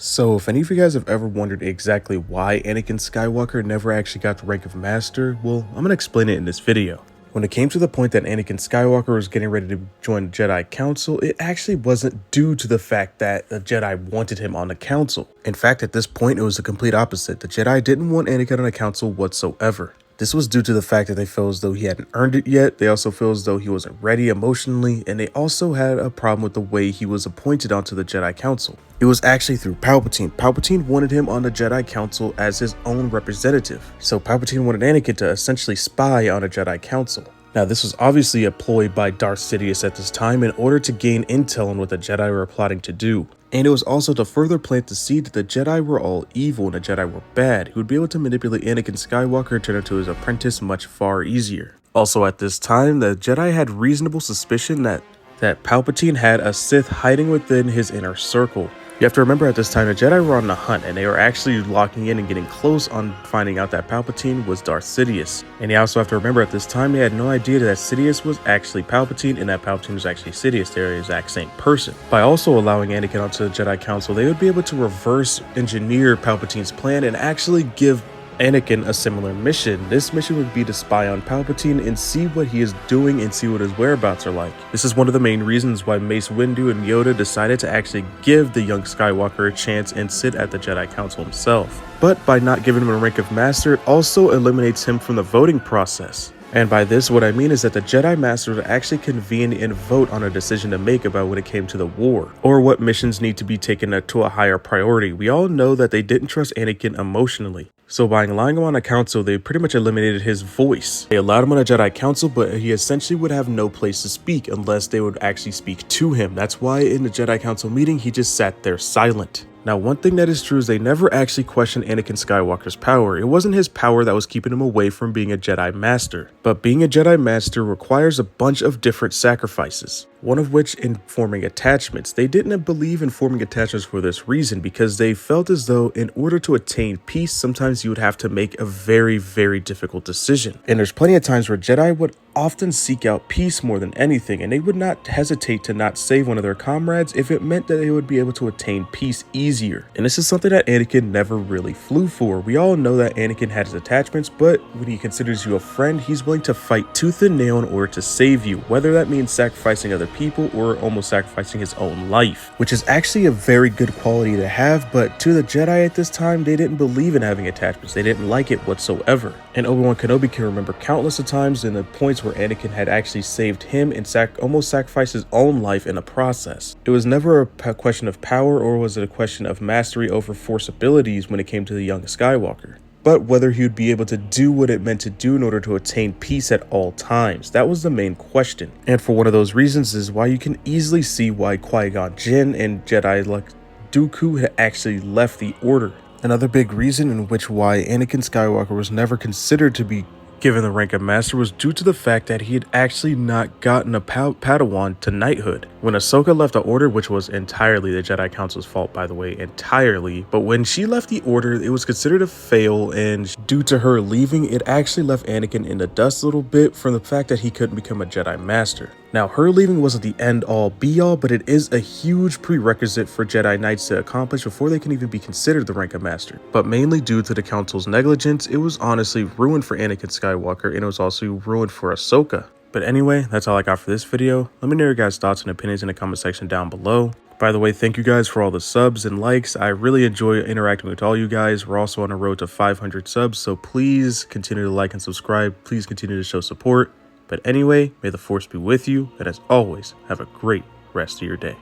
So, if any of you guys have ever wondered exactly why Anakin Skywalker never actually got the rank of Master, well, I'm gonna explain it in this video. When it came to the point that Anakin Skywalker was getting ready to join the Jedi Council, it actually wasn't due to the fact that the Jedi wanted him on the Council. In fact, at this point, it was the complete opposite. The Jedi didn't want Anakin on the Council whatsoever. This was due to the fact that they felt as though he hadn't earned it yet. They also felt as though he wasn't ready emotionally, and they also had a problem with the way he was appointed onto the Jedi Council. It was actually through Palpatine. Palpatine wanted him on the Jedi Council as his own representative. So Palpatine wanted Anakin to essentially spy on a Jedi Council. Now, this was obviously a ploy by Darth Sidious at this time in order to gain intel on what the Jedi were plotting to do. And it was also to further plant the seed that the Jedi were all evil and the Jedi were bad. He would be able to manipulate Anakin Skywalker and turn into his apprentice much far easier. Also at this time, the Jedi had reasonable suspicion that Palpatine had a Sith hiding within his inner circle. You have to remember at this time, the Jedi were on the hunt and they were actually locking in and getting close on finding out that Palpatine was Darth Sidious. And you also have to remember at this time, they had no idea that Sidious was actually Palpatine and that Palpatine was actually Sidious. They're the exact same person. By also allowing Anakin onto the Jedi Council, they would be able to reverse engineer Palpatine's plan and actually give Anakin a similar mission. This mission would be to spy on Palpatine and see what he is doing and see what his whereabouts are like. This is one of the main reasons why Mace Windu and Yoda decided to actually give the young Skywalker a chance and sit at the Jedi Council himself. But by not giving him a rank of Master, it also eliminates him from the voting process. And by this, what I mean is that the Jedi Masters would actually convene and vote on a decision to make about when it came to the war, or what missions need to be taken to a higher priority. We all know that they didn't trust Anakin emotionally. So by allowing him on a council, they pretty much eliminated his voice. They allowed him on a Jedi Council, but he essentially would have no place to speak unless they would actually speak to him. That's why in the Jedi Council meeting, he just sat there silent. Now, one thing that is true is they never actually questioned Anakin Skywalker's power. It wasn't his power that was keeping him away from being a Jedi Master. But being a Jedi Master requires a bunch of different sacrifices. One of which in forming attachments. They didn't believe in forming attachments for this reason because they felt as though in order to attain peace, sometimes you would have to make a very, very difficult decision. And there's plenty of times where Jedi would often seek out peace more than anything, and they would not hesitate to not save one of their comrades if it meant that they would be able to attain peace easier. And this is something that Anakin never really flew for. We all know that Anakin had his attachments, but when he considers you a friend, he's willing to fight tooth and nail in order to save you, whether that means sacrificing other people or almost sacrificing his own life, which is actually a very good quality to have. But to the Jedi at this time, they didn't believe in having attachments. They didn't like it whatsoever. And Obi-Wan Kenobi can remember countless of times in the points where Anakin had actually saved him and almost sacrificed his own life in the process. It was never a question of power, or was it a question of mastery over Force abilities when it came to the young Skywalker, but whether he would be able to do what it meant to do in order to attain peace at all times. That was the main question. And for one of those reasons is why you can easily see why Qui-Gon Jinn and Jedi like Dooku had actually left the Order. Another big reason in which why Anakin Skywalker was never considered to be given the rank of Master was due to the fact that he had actually not gotten a Padawan to knighthood. When Ahsoka left the Order, which was entirely the Jedi Council's fault, by the way, entirely, but when she left the Order, it was considered a fail, and due to her leaving, it actually left Anakin in the dust a little bit from the fact that he couldn't become a Jedi Master. Now, her leaving wasn't the end-all be-all, but it is a huge prerequisite for Jedi Knights to accomplish before they can even be considered the rank of Master. But mainly due to the Council's negligence, it was honestly ruined for Anakin Skywalker, and it was also ruined for Ahsoka. But anyway, that's all I got for this video. Let me know your guys' thoughts and opinions in the comment section down below. By the way, thank you guys for all the subs and likes. I really enjoy interacting with all you guys. We're also on a road to 500 subs, so please continue to like and subscribe. Please continue to show support. But anyway, may the Force be with you, and as always, have a great rest of your day.